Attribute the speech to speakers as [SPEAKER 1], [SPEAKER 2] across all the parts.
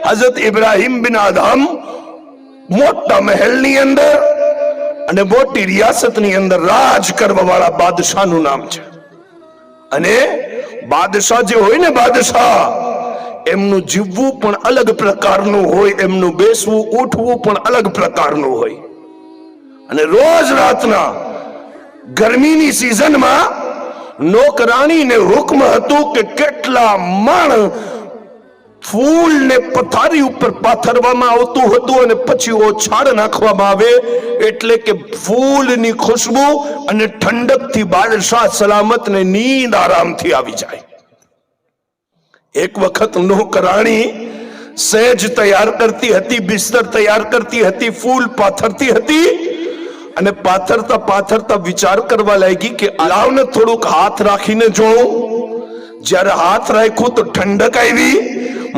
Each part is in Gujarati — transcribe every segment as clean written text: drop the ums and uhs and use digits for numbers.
[SPEAKER 1] હઝરત ઇબ્રાહીમ બિન અદહમ મોટા મહેલની અંદર અને મોટી રિયાસતની અંદર રાજ કરવા વાળા બાદશાહનું નામ છે. અને બાદશાહ જે હોય ને, બાદશાહ એમનું જીવવું પણ અલગ પ્રકારનું હોય, એમનું બેસવું ઉઠવું પણ અલગ પ્રકારનું હોય. અને રોજ રાતના ગરમીની સિઝનમાં નોકરાણીને હુકમ હતું કે કેટલા મણ ફૂલ ને પથારી ઉપર પાથરવામાં આવતું હતું અને પછી ઓછાળ નાખવામાં આવે, એટલે કે ફૂલની ખુશ્બુ અને ઠંડકથી બાદશાહ સલામત ને નીંદ આરામથી આવી જાય. એક વખત નોકરાણી સહેજ તૈયાર કરતી હતી, બિસ્તર તૈયાર કરતી હતી, ફૂલ પાથરતી હતી અને પાથરતા પાથરતા વિચાર કરવા લાગી કે લાવને થોડુંક હાથ રાખીને જોઉં. જ્યારે હાથ રાખ્યું તો ઠંડક આવી,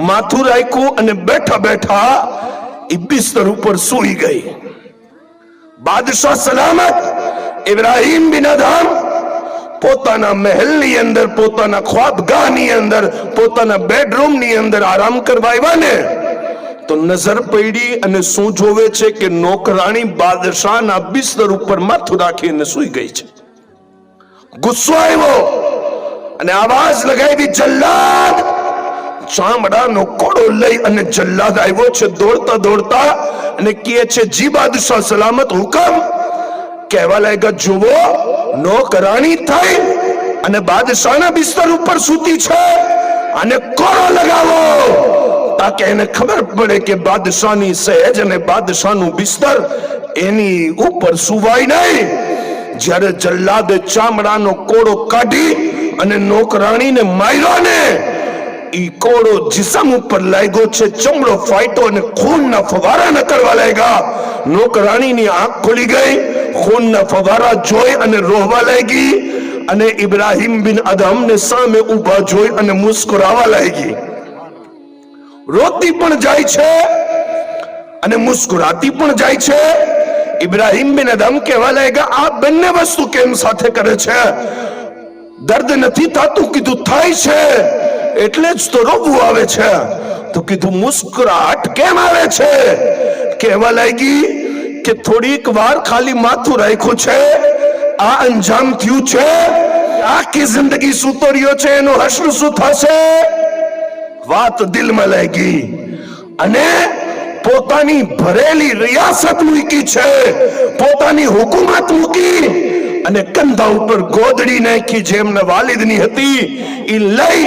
[SPEAKER 1] માથું રાખ્યું અને બેઠા બેઠા એ બિસ્તર ઉપર સૂઈ ગઈ. બાદશાહ સલામત ઇબ્રાહીમ બિન અદહમ પોતાના મહેલની અંદર, પોતાના ખ્વાબગાહની અંદર, પોતાના બેડરૂમની અંદર આરામ કરવા આવ્યા ને તો નજર પડી અને શું જોવે છે કે નોકરાણી બાદશાહના બિસ્તર ઉપર માથું રાખીને સૂઈ ગઈ છે. ગુસ્સો આવ્યો અને આવાજ લગાવી, જલ્લાદ! ચામડાનો કોડો લઈ અને જલ્લાદ આવ્યો છે દોડતા દોડતા અને કહે છે, જી બાદશાહ સલામત, હુકમ. કહેવા લાગ્યા, જુઓ, નોકરાણી થઈ અને બાદશાહના બિસ્તર ઉપર સૂતી છે, અને કોડો લગાવો તાકે એને ખબર પડે કે બાદશાહની સહેજ અને બાદશાહનું બિસ્તર એની ઉપર સુવાય નહીં. જ્યારે જલ્લાદે ચામડાનો કોડો કાઢી અને નોકરાણીને માર્યો ને, ઈ કોડો જિસ્મ ઉપર લાગ્યો છે, ચમડો ફાટ્યો અને ખૂનના ફવારા નીકળવા લાગ્યા. નોકરાણીની આંખ ખુલી ગઈ, ખૂનના ફવારા જોઈ અને રોવા લાગી અને ઇબ્રાહીમ બિન અદહમને સામે ઊભા જોઈ અને મુસ્કરાવા લાગી. રોતી પણ જાય છે અને મુસ્કુરાતી પણ જાય છે. ઇબ્રાહીમ બિન અદહમ કહેવા લાગ્યા, આ બંને વસ્તુ કેમ સાથે કરે છે? દર્દ નથી થતું? કીધું થાય છે, એટલે જ તો રોવું આવે છે. તો કીધું મુસ્કરાહટ કેમ આવે છે? કહેવા લાગી કે થોડીક વાર ખાલી માથું રાખ્યું છે, આ અંજામ થયું છે, આખી જિંદગી સૂતો રહ્યો છે, એનું હશ્ર શું થશે? વાત દિલમાં લાગી અને પોતાની ભરેલી રિયાસત મૂકી છે, પોતાની હુકુમત મૂકી અને કંધા ઉપર ગોદડી નાખી, જેમને વાલિદની હતી એ લઈ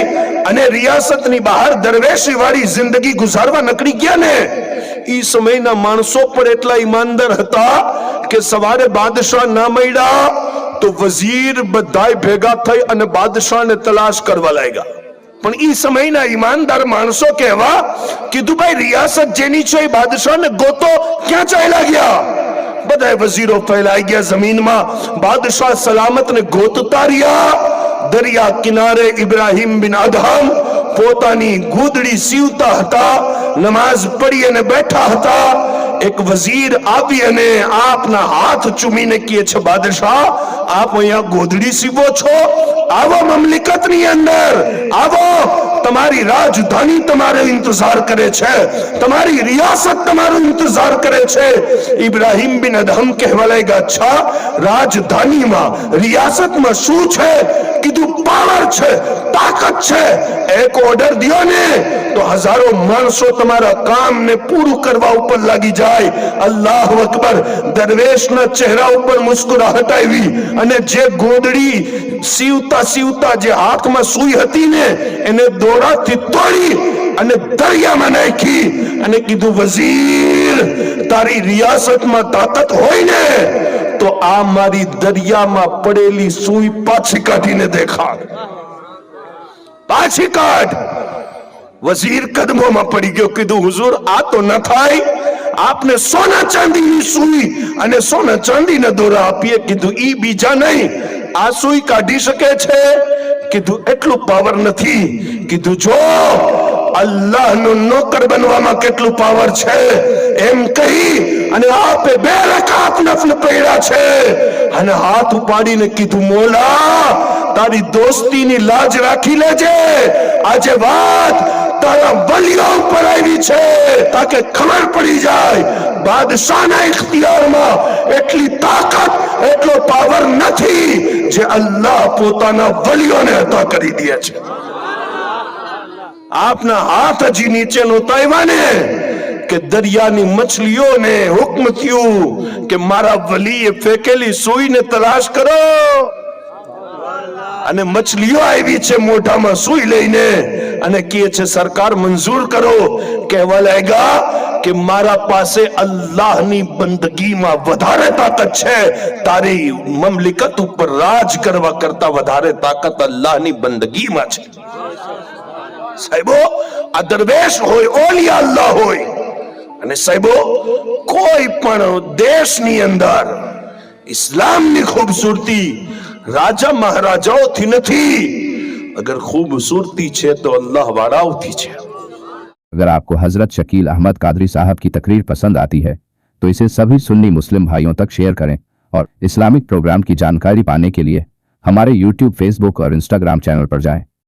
[SPEAKER 1] અને રિયાસતની બહાર દરવેશી વાળી જિંદગી ગુજારવા નીકળી ગયા ને. ઈ સમયના માણસો પણ એટલા ઈમાનદાર હતા કે સવારે બાદશાહ ના મળ્યા તો વઝીર બધાય ભેગા થઈ અને બાદશાહને તલાશ કરવા લાગ્યા. પણ ઈ સમયના ઈમાનદાર માણસો કહેવા, કીધું ભાઈ રિયાસત જેની છે એ બાદશાહને ગોતો, ક્યાં ચાલ્યા ગયા? બધા વઝીરો ફેલાઈ ગયા જમીનમાં, બાદશાહ સલામતને ગોતતા રહ્યા. દરિયા કિનારે ઇબ્રાહીમ બિન અદહમ પોતાની ગોદડી સીવતા હતા, નમાઝ પડી અને બેઠા હતા. એક વઝીર આવી અને આપના હાથ ચૂમીને કહે છે, બાદશાહ આપ અહીંયા ગોદડી સીવો છો? આવો મમલિકતની અંદર આવો, તમારી રાજધાની તમારો ઇંતજાર કરે છે, તમારી રિયાસત તમારો ઇંતજાર કરે છે. ઇબ્રાહીમ બિન અદહમ કહેવા લાગ્યા, અચ્છા રાજધાનીમાં રિયાસતમાં શું છે? કીધું પાવર છે, તાકાત છે. એક ઓર્ડર દિયો ને તો હજારો માણસો તમારા કામને પૂરું કરવા ઉપર લાગી જાય. અલ્લાહુ અકબર! દરવેશના ચહેરા ઉપર મુસ્કુરાહટ આવી અને જે ગોદડી સીવતા સીવતા જે હાથમાં સૂઈ હતી ને એને દોરાથી તોડી અને દરિયામાં નાખી અને કીધું, વઝીર તારી રિયાસતમાં તાકાત હોય ને તો આ મારી દરિયામાં પડેલી સૂઈ પાછી કાઢીને દેખાડ, પાછી કાઢ. વઝીર કદમોમાં પડી ગયો, કીધું હુઝુર આ તો ન થાય, આપને સોના ચાંદીની સૂઈ અને સોના ચાંદીના દોરા આપીએ. કીધું ઈ બીજા નહીં, આ સૂઈ કાઢી શકે છે? કીધું એટલું પાવર નથી. કીધું જો અલ્લાહનો નોકર બનવામાં કેટલું પાવર છે એમ કહી અને આપે 2 રકાત નફલ પડ્યા છે અને હાથ ઉપાડીને કીધું, મોલા તારી દોસ્તીની લાજ રાખી લેજે, આજે વાત તારા વલીઓ ઉપર આવી છે, બાદશાહના ઇખ્તિયારમાં એટલી તાકાત, એટલો પાવર નથી જે અલ્લાહ પોતાના વલીઓને અતા કરી દે છે. આપના હાથ હજી નીચે નોતાવ્યા ને કે દરિયાની મછલીઓને હુકમ થયું કે મારા વલીએ ફેંકેલી સુઈને તલાશ કરો, અને મછલીઓ આવી છે મોઢામાં સુઈ લઈને અને કહે છે સરકાર મંજૂર કરો. કહેવા લાગ્યા કે મારા પાસે અલ્લાહની બંદગીમાં વધારે તાકાત છે, તારી મમલિકત ઉપર રાજ કરવા કરતા વધારે તાકાત અલ્લાહની બંદગીમાં છે. સાહેબો, આ દરવેશ હોય, ઓલિયા અલ્લાહ હોય, અને સાહેબો કોઈ પણ દેશની અંદર ઇસ્લામની ખૂબસૂરતી રાજા મહારાજાઓથી નથી, अगर खूबसूरती है तो अल्लाह वारावती है.
[SPEAKER 2] अगर आपको हजरत शकील अहमद कादरी साहब की तकरीर पसंद आती है तो इसे सभी सुन्नी मुस्लिम भाइयों तक शेयर करें और इस्लामिक प्रोग्राम की जानकारी पाने के लिए हमारे YouTube, Facebook और Instagram चैनल पर जाएं.